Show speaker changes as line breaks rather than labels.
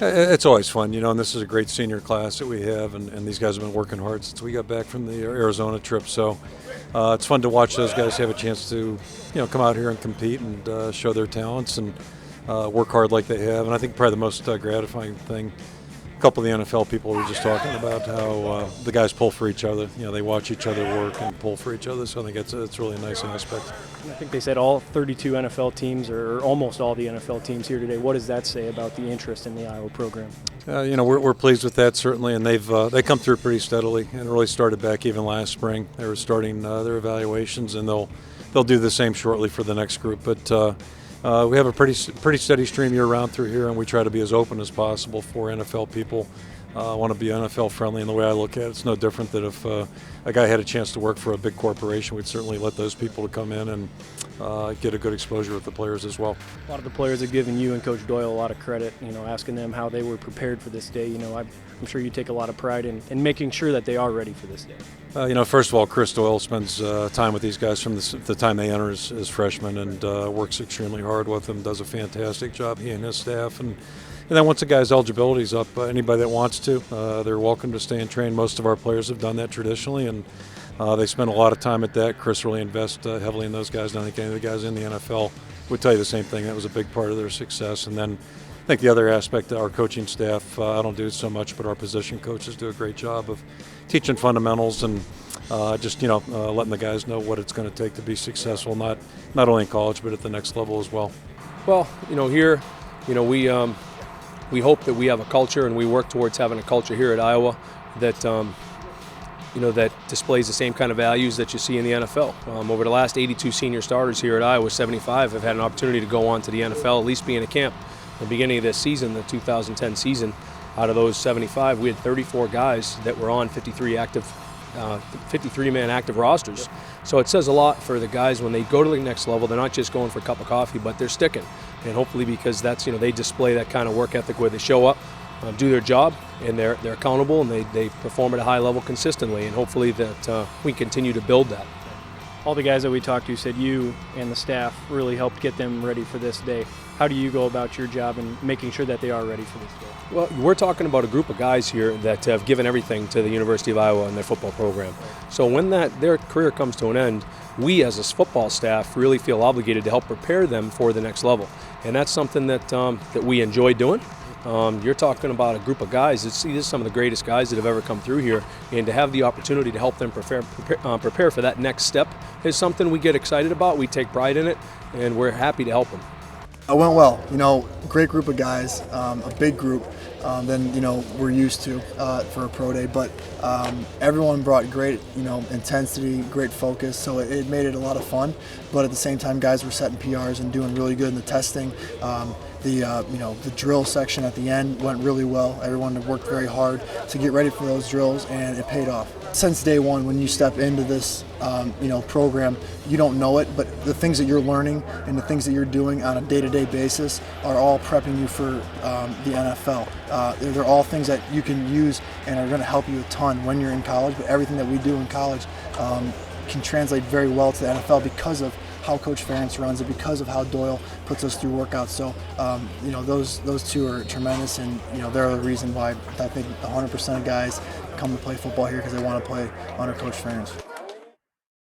It's always fun, and this is a great senior class that we have, and these guys have been working hard since we got back from the Arizona trip. So it's fun to watch those guys have a chance to, come out here and compete and show their talents and work hard like they have. And I think probably the most gratifying thing, a couple of the NFL people were just talking about how the guys pull for each other. They watch each other work and pull for each other. So I think it's really a nice aspect.
I think they said all 32 NFL teams, or almost all the NFL teams here today. What does that say about the interest in the Iowa program?
We're pleased with that, certainly, and they come through pretty steadily, and it really started back even last spring. They were starting their evaluations, and they'll do the same shortly for the next group. But we have a pretty steady stream year-round through here, and we try to be as open as possible for NFL people. Want to be NFL friendly, and the way I look at it, it's no different that if a guy had a chance to work for a big corporation, we'd certainly let those people to come in and get a good exposure with the players as well.
A lot of the players have given you and Coach Doyle a lot of credit, asking them how they were prepared for this day. I'm sure you take a lot of pride in making sure that they are ready for this day.
First of all, Chris Doyle spends time with these guys from the time they enter as freshmen and works extremely hard with them, does a fantastic job, he and his staff. And then once a guy's eligibility is up, anybody that wants to, they're welcome to stay and train. Most of our players have done that traditionally, and they spend a lot of time at that. Chris really invests heavily in those guys, and I think any of the guys in the NFL would tell you the same thing. That was a big part of their success. And then I think the other aspect, our coaching staff, I don't do it so much, but our position coaches do a great job of teaching fundamentals and just letting the guys know what it's going to take to be successful, not only in college but at the next level as well.
Well, here, we hope that we have a culture, and we work towards having a culture here at Iowa that that displays the same kind of values that you see in the NFL. Over the last 82 senior starters here at Iowa, 75 have had an opportunity to go on to the NFL, at least be in a camp. At the beginning of this season, the 2010 season, out of those 75, we had 34 guys that were on 53-man active rosters. So it says a lot for the guys when they go to the next level. They're not just going for a cup of coffee, but they're sticking. And hopefully, because that's they display that kind of work ethic where they show up, do their job, and they're accountable, and they perform at a high level consistently. And hopefully that we continue to build that.
All the guys that we talked to said you and the staff really helped get them ready for this day. How do you go about your job in making sure that they are ready for this day?
Well, we're talking about a group of guys here that have given everything to the University of Iowa and their football program. So when their career comes to an end, we as a football staff really feel obligated to help prepare them for the next level. And that's something that we enjoy doing. You're talking about a group of guys. These are some of the greatest guys that have ever come through here, and to have the opportunity to help them prepare for that next step is something we get excited about. We take pride in it, and we're happy to help them.
It went well. Great group of guys, a big group than we're used to for a pro day. But everyone brought great intensity, great focus. So it made it a lot of fun. But at the same time, guys were setting PRs and doing really good in the testing. The drill section at the end went really well. Everyone worked very hard to get ready for those drills, and it paid off. Since day one, when you step into this program, you don't know it, but the things that you're learning and the things that you're doing on a day-to-day basis are all prepping you for the NFL. They're all things that you can use and are going to help you a ton when you're in college, but everything that we do in college can translate very well to the NFL because of how Coach Ferentz runs it, because of how Doyle puts us through workouts. So, those two are tremendous, and they're the reason why I think 100% of guys come to play football here because they want to play under Coach Ferentz.